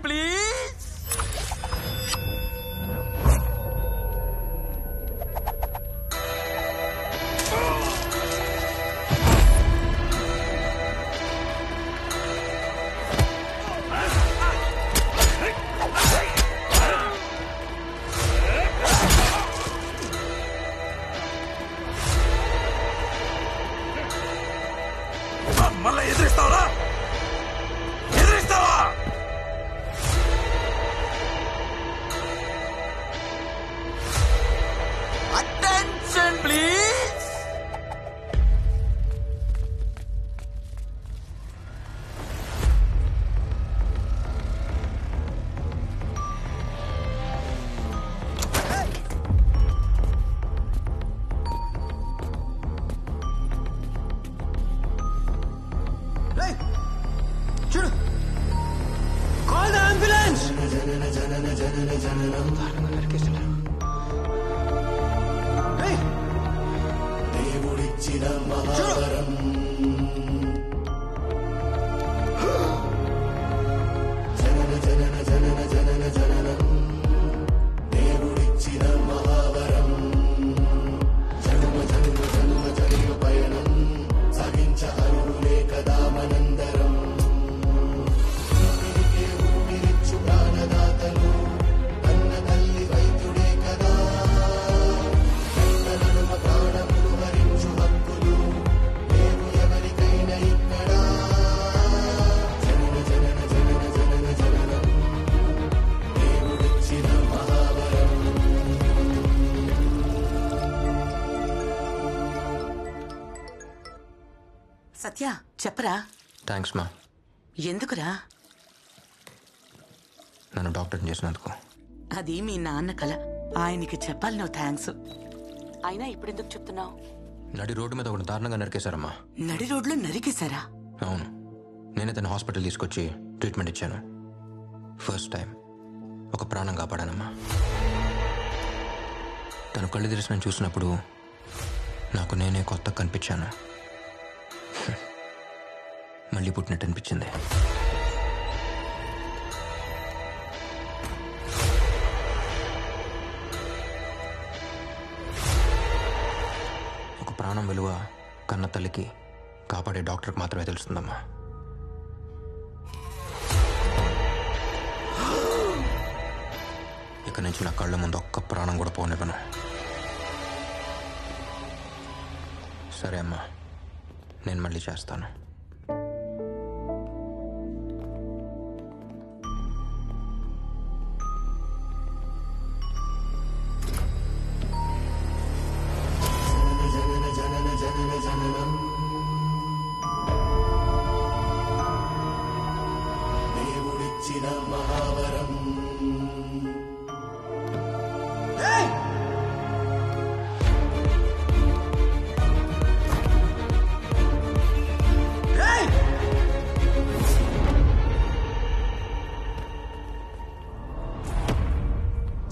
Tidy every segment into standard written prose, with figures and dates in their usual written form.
Please. మళ్ళా ఎదిరిస్తావా? Attention please. చూడు, కాల్ ద అంబులెన్స్. దేవుడిచ్చిన మహావరం. జనన జనన జనన జనన జననం. దేవుడిచ్చిన మహావరం. జన్మ జన్మ జన్మ జన్మ పయనం సాగించ అరువులే కదా మనందరం. ఊపిరిచ్చు ప్రాణదాతలు అన్న తల్లి వైద్యుడే కదా. నడుమ ప్రాణములు హరించు హక్కులు లేవు ఎవరికైనా ఇక్కడ. జనన జనన జనన జనన జననం. దేవుడిచ్చిన మహావరం. సత్య చెప్పరా. థ్యాంక్స్ మా. ఎందుకురా? నన్ను డాక్టర్ని చేసినందుకు. అది మీ నాన్న కల, ఆయనకి చెప్పాలి నువ్వు థ్యాంక్స్. అయినా ఇప్పుడెందుకు చెప్తున్నావు? నడి రోడ్డు మీద ఒకటి దారుణంగా నరికేశారమ్మా. నడి రోడ్లో నరికేశారా? అవును, నేనే తన హాస్పిటల్ తీసుకొచ్చి ట్రీట్మెంట్ ఇచ్చాను. ఫస్ట్ టైం ఒక ప్రాణం కాపాడానమ్మా. తను కళ్ళు తెరిచి నేను చూసినప్పుడు నాకు నేనే కొత్త కనిపించాను. మళ్ళీ పుట్టినట్టు అనిపించింది. ఒక ప్రాణం విలువ కన్న తల్లికి, కాపాడే డాక్టర్కి మాత్రమే తెలుస్తుందమ్మా. ఇక నుంచి నా కళ్ళ ముందు ఒక్క ప్రాణం కూడా పోనివ్వను. సరే అమ్మా, నేను మళ్ళీ చేస్తాను. దేవుడిచ్చిన మహావరం.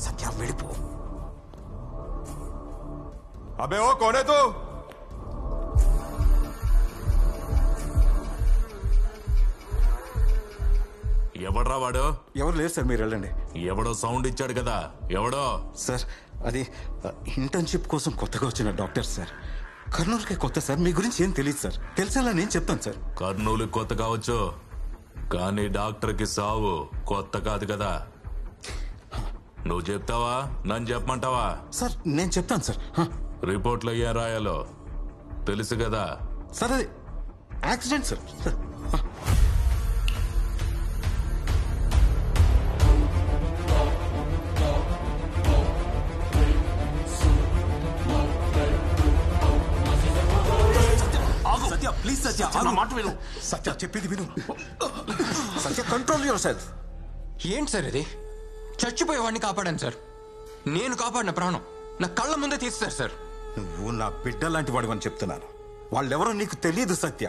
సత్య వెళ్ళిపో. అబే ఓ కోనే తూ. ఎవడ్రా వాడు? ఎవరు లేరు సార్, మీరు వెళ్ళండి. ఎవడో సౌండ్ ఇచ్చాడు కదా, ఎవడో? సార్ అది ఇంటర్న్షిప్ కోసం కొత్తగా వచ్చిన డాక్టర్ సార్. కర్నూలుకే కొత్త సార్, మీ గురించి ఏం తెలియదు సార్. తెలిసేలా నేను చెప్తాను సార్. కర్నూలు కొత్త కావచ్చు, కానీ డాక్టర్కి సావు కొత్త కాదు కదా. నువ్వు చెప్తావా, నన్ను చెప్పమంటావా? సార్ నేను చెప్తాను సార్. రిపోర్ట్లో ఏం రాయాలో తెలుసు కదా. సార్ అది యాక్సిడెంట్ సార్. సత్య ప్లీజ్ సత్య, నా మాట విను. సత్య చెప్పేది విను. సత్య కంట్రోల్ యువర్ సెల్ఫ్. ఏంటి సార్ ఇది? చచ్చిపోయేవాడిని కాపాడాను సార్. నేను కాపాడిన ప్రాణం నా కళ్ళ ముందే తీస్తారు సార్. నువ్వు నా బిడ్డ లాంటి వాడు అని చెప్తున్నాను. వాళ్ళెవరో నీకు తెలియదు సత్య.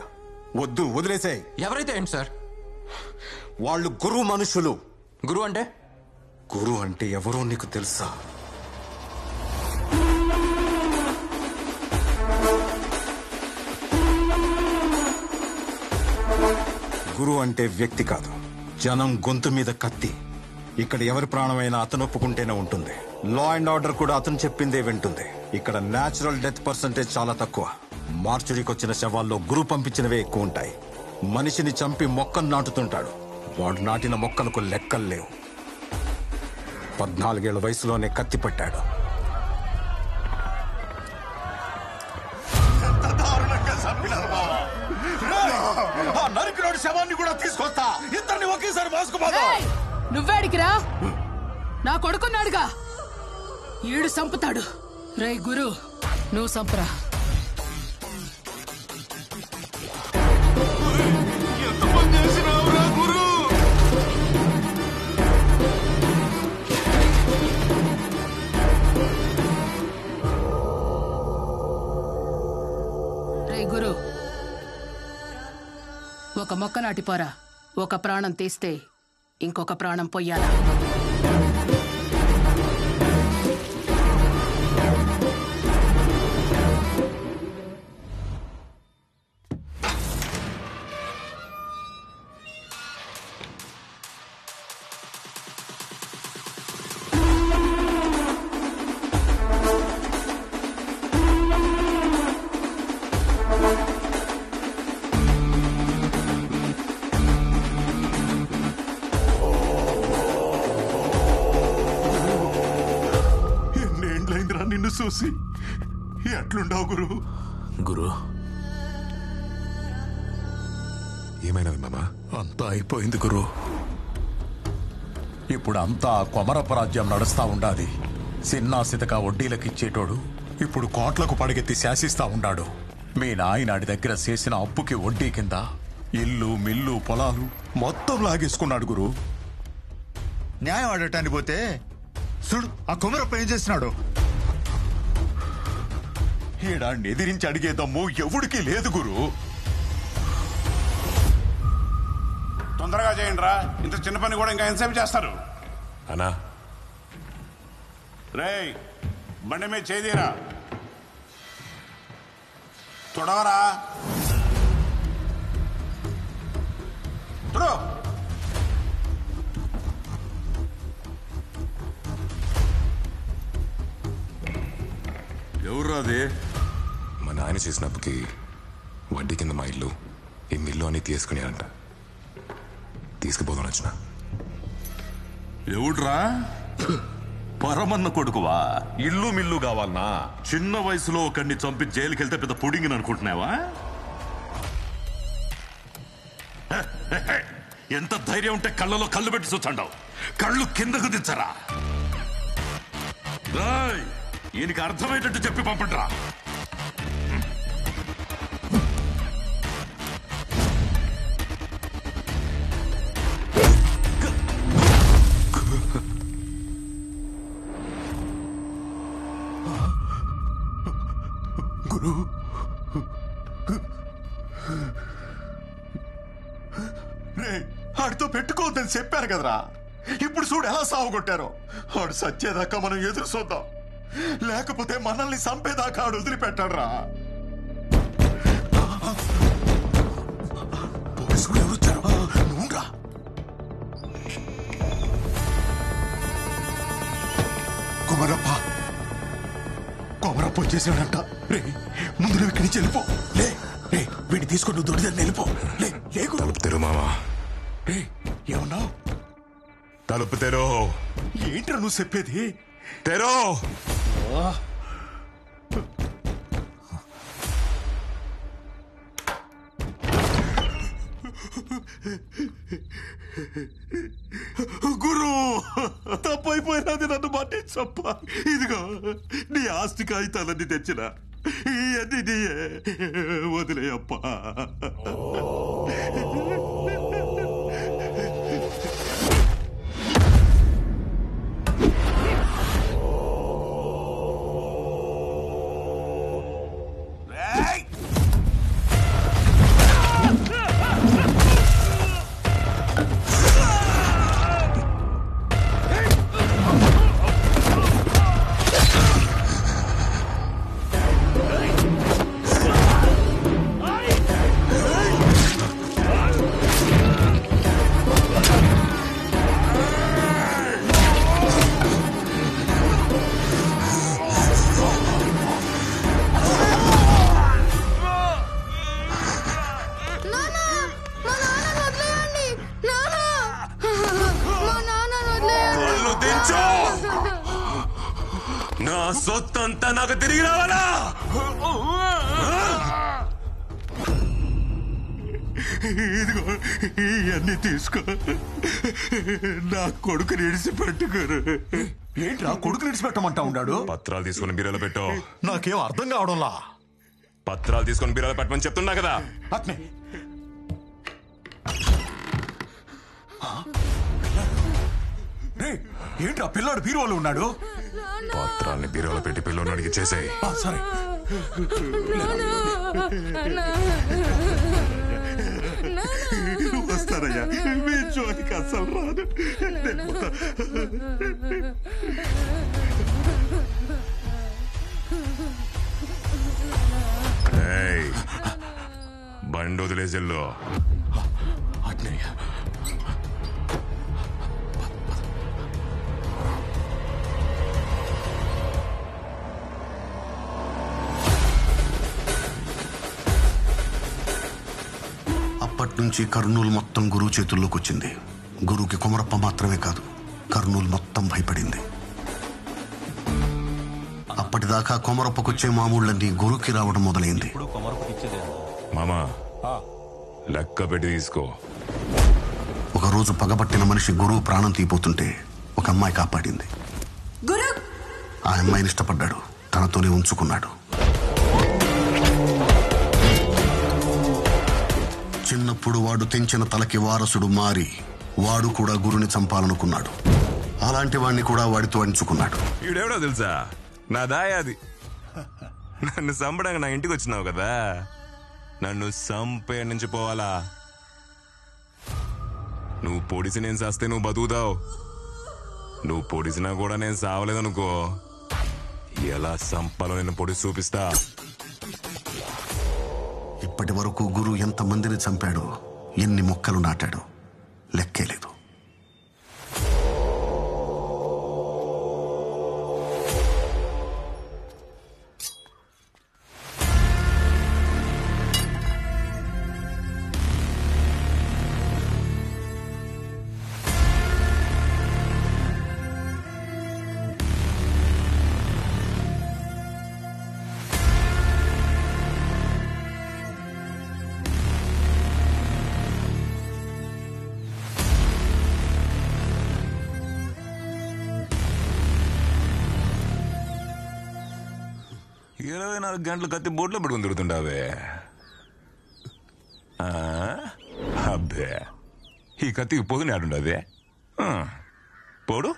వద్దు, వదిలేసాయి. ఎవరైతే ఏంటి సార్? వాళ్ళు గురువు మనుషులు. గురువు అంటే? గురువు అంటే ఎవరో నీకు తెలుసా? గురువు అంటే వ్యక్తి కాదు, జనం గొంతు మీద కత్తి. ఇక్కడ ఎవరి ప్రాణమైనా అతను ఒప్పుకుంటేనే ఉంటుంది. లా అండ్ ఆర్డర్ కూడా అతను చెప్పిందే వింటుంది. ఇక్కడ నేచురల్ డెత్ పర్సంటేజ్ చాలా తక్కువ. మార్చురీకి వచ్చిన శవాల్లో గురు పంపించినవే ఎక్కువ ఉంటాయి. మనిషిని చంపి మొక్కను నాటుతుంటాడు. వాడు నాటిన మొక్కలకు లెక్కలు లేవు. 14 ఏళ్ల వయసులోనే కత్తి పట్టాడు. నరికినోడి శవాన్ని కూడా తీసుకొస్తా. ఇద్దరిని ఒకేసారి మోసుకుపోతా. నువ్వేడికిరా? నా కొడుకున్నాడుగా, ఈడు సంపుతాడు. రేయ్ గురు, నువ్వు సంపరా. ఎంత పని చేసినావురా గురు? రేయ్ గురు, ఒక మొక్క నాటిపోరా. ఒక ప్రాణం తీస్తే ఇంకొక ప్రాణం పొయ్యాలా? నిన్ను చూసి ఎట్లుండవు గురు? గురు ఏమైనది మామా? అంతా అయిపోయింది గురు. ఇప్పుడు అంతా కొమరపరాజ్యం నడుస్తా ఉండాది. సిన్నా సితక వడ్డీలకిచ్చేటోడు ఇప్పుడు కోట్లకు పడిగెత్తి శాసిస్తా ఉండాడు. మీ నాయనాడి దగ్గర చేసిన అప్పుకి వడ్డీ కింద ఇల్లు మిల్లు పొలాలు మొత్తం లాగేసుకున్నాడు గురు. న్యాయం ఆడటానికి పోతే చూడు ఆ కొమరప్ప ఏం చేస్తున్నాడు. ఈడాన్ని ఎదిరించి అడిగేదమ్ము ఎవడికి లేదు గురు. తొందరగా చేయండి రా. ఇంత చిన్న పని కూడా ఇంకా ఎంతసేపు చేస్తారు? అన్నా రేయ్, బండి మీద చేదిరా. తొడవరా తొడవ. ఎవరు అది? మా నాయన చేసిన అప్పుకి వడ్డీ కింద మా ఇల్లు ఈ మిల్లు అని తీసుకునేనంట. తీసుకుపోదాం వచ్చిన. ఎవడ్రా? పరమన్న కొడుకువా? ఇల్లు మిల్లు కావాలనా? చిన్న వయసులో ఒకడిని చంపి జైలుకి వెళ్తే పెద్ద పుడింగిని అనుకుంటున్నావా? ఎంత ధైర్యం ఉంటే కళ్ళలో కళ్ళు పెట్టి చూచండావు. కళ్ళు కిందకు దించరా. ఈయనకి అర్థమయ్యేటట్టు చెప్పి పంపండిరా. గురు, రే ఆడితో పెట్టుకోవద్దని చెప్పారు కదరా. ఇప్పుడు చూడు ఎలా సాగుకొట్టారో. ఆడు సచ్చేదాకా మనం ఎదురు చూద్దాం. లేకపోతే మనల్ని చంపేదాకా ఆడు వదిలిపెట్టాడు రా. పోలీసులు ఎవరు వచ్చారు? నువ్వురా. కొమరప్ప వచ్చేసాడంట. రే ముందు నువ్వు ఇక్కడి నుంచి వెళ్ళిపో. లే రే, వీడిని తీసుకొని నువ్వు దొడిదాన్ని వెళ్ళిపో. లే లేకు. తలుపు తెరు మామా. రే ఏమన్నావు? తలుపు తెరు. ఏంట్రా నువ్వు చెప్పేది? తెరు. గురు, తప్పైపోయినది, నన్ను మన్నించప్ప. ఇదిగో నీ ఆస్తి కాగితాలన్నీ తెచ్చిన ఇవన్నీ నీయే. వదిలేయప్ప. నా సొత్తంతా నాకు తిరిగి రావాలా? ఇదిగో ఇవన్నీ తీసుకో, నా కొడుకుని ఇడిసి పెట్టుకోరు. ఏంట్రా కొడుకు నిడిచిపెట్టమంటా ఉన్నాడు? పత్రాలు తీసుకుని బీరోలో పెట్టు. నాకేం అర్థం కావడంలా. పత్రాలు తీసుకుని బీరోలో పెట్టమని చెప్తున్నా కదా. అట్నే ఏంట్రా పిల్లాడు బీరువాలో ఉన్నాడు? పత్రాల్ని బీరోలో పెట్టి పిల్లోని అడిగి చేసేయి. సరే. వస్తారయ్యా, మీ జోలికి అసలు రాదు. బండి వదిలేసెల్లో. అట్నే అప్పట్నుంచి కర్నూలు మొత్తం గురువు చేతుల్లోకి వచ్చింది. గురువుకి కొమరప్ప మాత్రమే కాదు, కర్నూలు మొత్తం భయపడింది. అప్పటిదాకా కొమరప్పకొచ్చే మామూళ్ళన్నీ గురువుకి రావడం మొదలైంది. మామా లెక్క పెట్టి తీసుకో. ఒకరోజు పగబట్టిన మనిషి గురువు ప్రాణం తీపోతుంటే ఒక అమ్మాయి కాపాడింది. ఆ అమ్మాయిని ఇష్టపడ్డాడు, తనతోనే ఉంచుకున్నాడు. చిన్నప్పుడు వాడు తెంచిన తలకి వారసుడు మారి వాడు కూడా గురుని చంపాలనుకున్నాడు. అలాంటి వాడిని కూడా వాడితో అంచుకున్నాడు. ఈడెవడో తెలుసా? నా దాయాది. నన్ను చంపడానికి నా ఇంటికి వచ్చినావు కదా, నన్ను చంపే నుంచి పోవాలా? నువ్వు పొడిసి నేను చేస్తే నువ్వు బతుకుతావు. నువ్వు పొడిసినా కూడా నేను సావలేదనుకో, ఎలా చంపాలో నేను పొడిసి చూపిస్తా. ఇప్పటి వరకు గురు ఎంతమందిని చంపాడో, ఎన్ని మొక్కలు నాటాడో లెక్కే లేదు. గంటలు కత్తి బోట్లో పెట్టుకుని తిరుగుతుండావే. అబ్బే, ఈ కత్తికి పొదుని ఆడుండదే. పోడు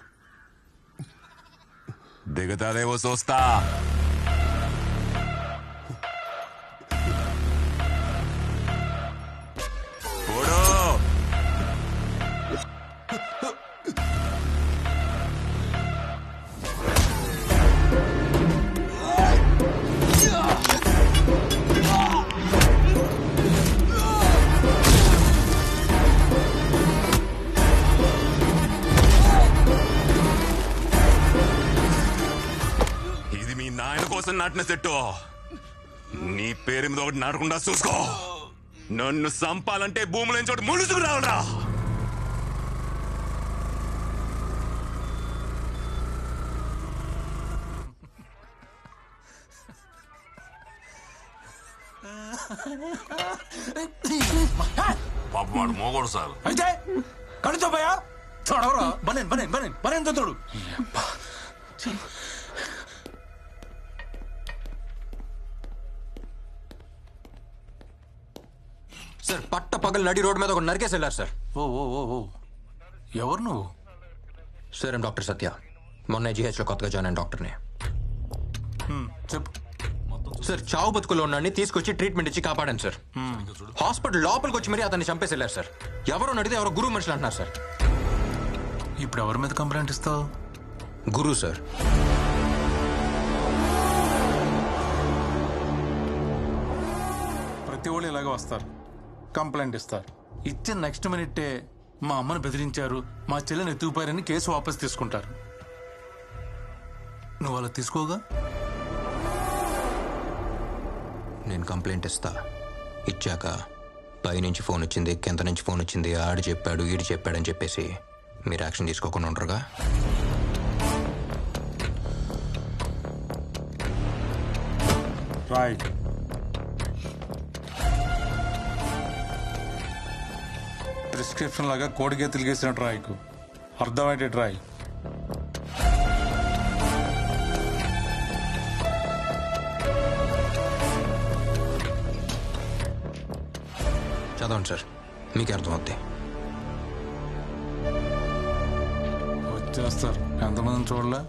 దిగతాదేవో చూస్తా. పోడు. నాటిన సెట్టు నీ పేరు మీద ఒకటి నాటకుండా చూసుకో. నన్ను చంపాలంటే భూముల నుంచి ఒకటి ముడుచుకు రావరా. పాప వాడు మోగోడు సార్. అయితే కడుతో పోయా చూడవరా. బనేన్ బనేన్ బనేన్ బనేన్ తోడు. సార్ పట్ట పగలు నడి రోడ్డు మీద ఒక నరికేసి వెళ్ళారు సార్. ఓ ఓ ఓ ఓ ఎవరు నువ్వు? సార్ డాక్టర్ సత్య, మొన్న జీహెచ్లో కొత్తగా జాయిన్ అయిన డాక్టర్ని. చెప్పు సార్. చావు బతుకులో ఉన్నాడిని తీసుకొచ్చి ట్రీట్మెంట్ ఇచ్చి కాపాడాను సార్. హాస్పిటల్ లోపలికి వచ్చి మరీ అతన్ని చంపేసి వెళ్ళారు సార్. ఎవరో నడితే ఎవరో గురువు మనుషులు అంటున్నారు సార్. ఇప్పుడు ఎవరి మీద కంప్లైంట్ ఇస్తావు? గురువు సార్. ప్రతి వాళ్ళు ఇలాగే వస్తారు, కంప్లైంట్ ఇస్తారు. ఇచ్చిన నెక్స్ట్ మినిట్టే మా అమ్మని బెదిరించారు, మా చెల్లిని ఎత్తుకుపోయారని కేసు వాపస్ తీసుకుంటారు. నువ్వు అలా తీసుకోగా? నేను కంప్లైంట్ ఇస్తా. ఇచ్చాక పైనుంచి ఫోన్ వచ్చింది, కింద నుంచి ఫోన్ వచ్చింది, ఆడు చెప్పాడు ఈడు చెప్పాడని చెప్పేసి మీరు యాక్షన్ తీసుకోకుండా ఉండరుగా? రాయ్. ప్రిస్క్రిప్షన్ లాగా కోడిగే తిరిగేసినట్టు రాయకు, అర్థమయ్యేటట్టు రాయ్. చదవండి సార్, మీకే అర్థమవుతాయి. వచ్చేస్తారు, ఎంతమందిని చూడలే.